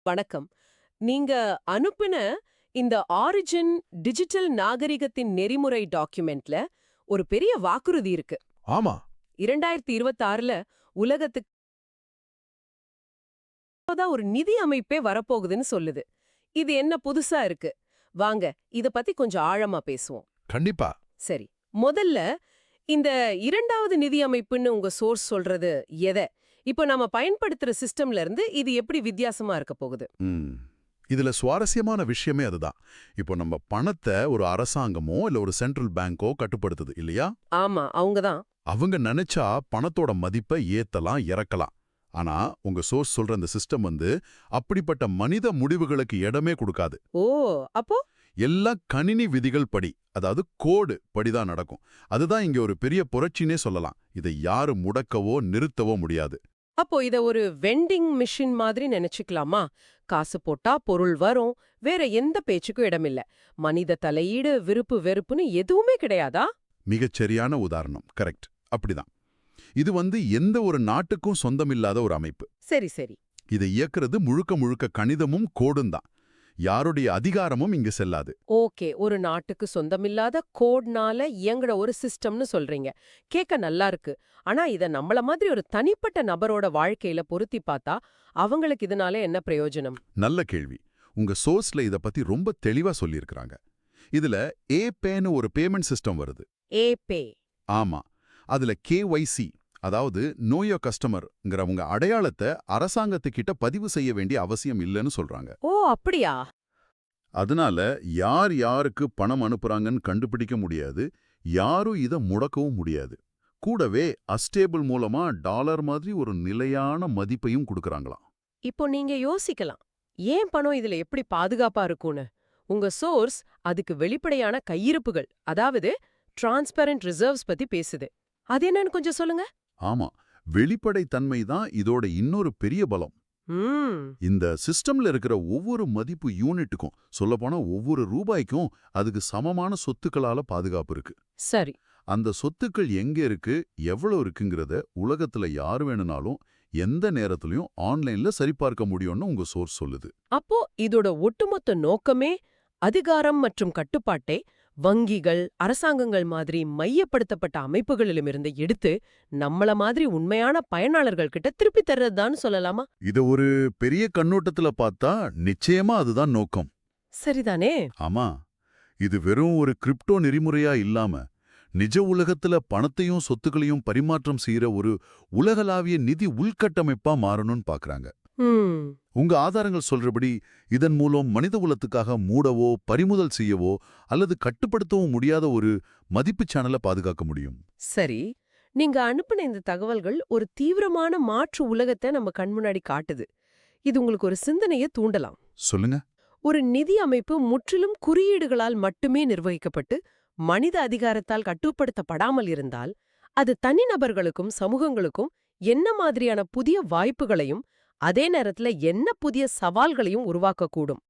வணக்கம். நீங்க அனுப்பின இந்த ஆரிஜின் டிஜிட்டல் நாகரிகத்தின் நெறிமுறை டாக்குமெண்ட்ல ஒரு பெரிய வாக்குறுதி இருக்கு. ஆமா. 2026ல உலகத்துக்கு ஒரு நிதி அமைப்பே வரப்போகுதுன்னு சொல்லுது. இது என்ன புதுசா இருக்கு? வாங்க இத பத்தி கொஞ்சம் ஆழமா பேசுவோம். கண்டிப்பா. சரி, முதல்ல இந்த இரண்டாவது நிதி அமைப்புன்னு உங்க சோர்ஸ் சொல்றது எத? இப்போ நாம பயன்படுத்துற சிஸ்டம்ல இருந்து இது எப்படி வித்தியாசமா இருக்க போகுது? ம். இதுல சுவாரஸ்யமான விஷயமே அதுதான். இப்போ நம்ம பணத்தை ஒரு அரசாங்கமோ இல்ல ஒரு சென்ட்ரல் பேங்கோ கட்டுப்படுத்துது இல்லையா? ஆமா, அவங்கதான். அவங்க நினைச்சா பணத்தோட மதிப்பை ஏத்தலாம் இறக்கலாம். ஆனா உங்க சோர்ஸ் சொல்ற இந்த சிஸ்டம் அப்படிப்பட்ட மனித முடிவுகளுக்கு இடமே கொடுக்காது. ஓ, அப்போ எல்லாம் கணினி விதிகள் படி, அதாவது கோடு படிதான் நடக்கும். அதுதான் இங்க ஒரு பெரிய புரட்சினே சொல்லலாம். இதை யாரு முடக்கவோ நிறுத்தவோ முடியாது. அப்போ இத ஒரு வெண்டிங் மிஷின் மாதிரி நினைச்சுக்கலாமா? காசு போட்டா பொருள் வரும், வேற எந்த பேச்சுக்கும் இடமில்ல. மனித தலையீடு, விருப்பு வெறுப்புன்னு எதுவுமே கிடையாதா? மிகச்சரியான உதாரணம். கரெக்ட். அப்படிதான். இது எந்த ஒரு நாட்டுக்கும் சொந்தமில்லாத ஒரு அமைப்பு. சரி சரி. இதை இயக்குறது முழுக்க முழுக்க கணிதமும் கோடும் தான். யாருடைய அதிகாரமும் இங்கு செல்லாது. ஓகே, ஒரு நாட்டுக்கு சொந்தமில்லாத கோட்னால இயங்குற ஒரு சிஸ்டம்னு சொல்றீங்க. கேட்க நல்லா இருக்கு. ஆனா இத நம்மள மாதிரி ஒரு தனிப்பட்ட நபரோட வாழ்க்கையில பொருத்தி பார்த்தா அவங்களுக்கு இதனால என்ன பிரயோஜனம்? நல்ல கேள்வி. உங்க சோர்ஸ்ல இத பத்தி ரொம்ப தெளிவா சொல்லியிருக்கிறாங்க. இதுல ஏபேன்னு ஒரு பேமெண்ட் சிஸ்டம் வருது. ஏபே. ஆமா. அதுல கேஒய்சி, அதாவது நோ யோர் கஸ்டமர்ங்கிற உங்க அடையாளத்தை அரசாங்கத்துக்கிட்ட பதிவு செய்ய வேண்டிய அவசியம் இல்லைன்னு சொல்றாங்க. ஓ, அப்படியா? அதனால யார் யாருக்கு பணம் அனுப்புறாங்கன்னு கண்டுபிடிக்க முடியாது. யாரும் இத முடக்கவும் முடியாது. கூடவே அஸ்டேபிள் மூலமா டாலர் மாதிரி ஒரு நிலையான மதிப்பையும் கொடுக்கறாங்களாம். இப்போ நீங்க யோசிக்கலாம், ஏன் பணம் இதுல எப்படி பாதுகாப்பா இருக்கும்னு. உங்க சோர்ஸ் அதுக்கு வெளிப்படையான கையிருப்புகள், அதாவது டிரான்ஸ்பரண்ட் ரிசர்வ்ஸ் பத்தி பேசுது. அது என்னன்னு கொஞ்சம் சொல்லுங்க. ஆமா, வெளிப்படை தன்மை தான் இதோட இன்னொரு பெரிய பலம். ம். இந்த சிஸ்டம்ல இருக்கிற ஒவ்வொரு மதிப்பு யூனிட்டுக்கும், சொல்லப்போனா ஒவ்வொரு ரூபாய்க்கும் அதுக்கு சமமான சொத்துக்களால பாதுகாப்பு இருக்கு. சரி. அந்த சொத்துக்கள் எங்க இருக்கு, எவ்வளவு இருக்குங்கிறத உலகத்துல யார் வேணும்னாலும் எந்த நேரத்திலயும் ஆன்லைன்ல சரிபார்க்க முடியும்னு உங்க சோர்ஸ் சொல்லுது. அப்போ இதோட ஒட்டுமொத்த நோக்கமே அதிகாரம் மற்றும் கட்டுப்பாட்டை வங்கிகள், அரசாங்கங்கள் மாதிரி மையப்படுத்தப்பட்ட அமைப்புகளிலுமிருந்து எடுத்து நம்மள மாதிரி உண்மையான பயனாளர்கள் கிட்ட திருப்பி தர்றதுதான்னு சொல்லலாமா? இத ஒரு பெரிய கண்ணோட்டத்துல பார்த்தா நிச்சயமா அதுதான் நோக்கம். சரிதானே? ஆமா, இது வெறும் ஒரு கிரிப்டோ நெறிமுறையா இல்லாம நிஜ உலகத்துல பணத்தையும் சொத்துக்களையும் பரிமாற்றம் செய்யற ஒரு உலகளாவிய நிதி உள்கட்டமைப்பா மாறணும்னு பாக்குறாங்க. ம். உங்க ஆதாரங்கள் சொல்றபடி இதன் மூலம் மனித குலத்துக்காக மூடவோ பறிமுதல் செய்யவோ அல்லது கட்டுப்படுத்தவோ முடியாத ஒரு மதிப்பு சேனலை பாதுகாக்க முடியும். சரி, நீங்க அனுப்பின இந்த தகவல்கள் ஒரு தீவிரமான மாற்று உலகத்தை நம்ம கண் முன்னாடி காட்டுது. இது உங்களுக்கு ஒரு சிந்தனையை தூண்டலாம். சொல்லுங்க. ஒரு நிதி அமைப்பு முற்றிலும் குறியீடுகளால் மட்டுமே நிர்வகிக்கப்பட்டு மனித அதிகாரத்தால் கட்டுப்படுத்தப்படாமல் இருந்தால் அது தனிநபர்களுக்கும் சமூகங்களுக்கும் என்ன மாதிரியான புதிய வாய்ப்புகளையும் அதே நேரத்துல என்ன புதிய சவால்களையும் உருவாக்கக்கூடும்?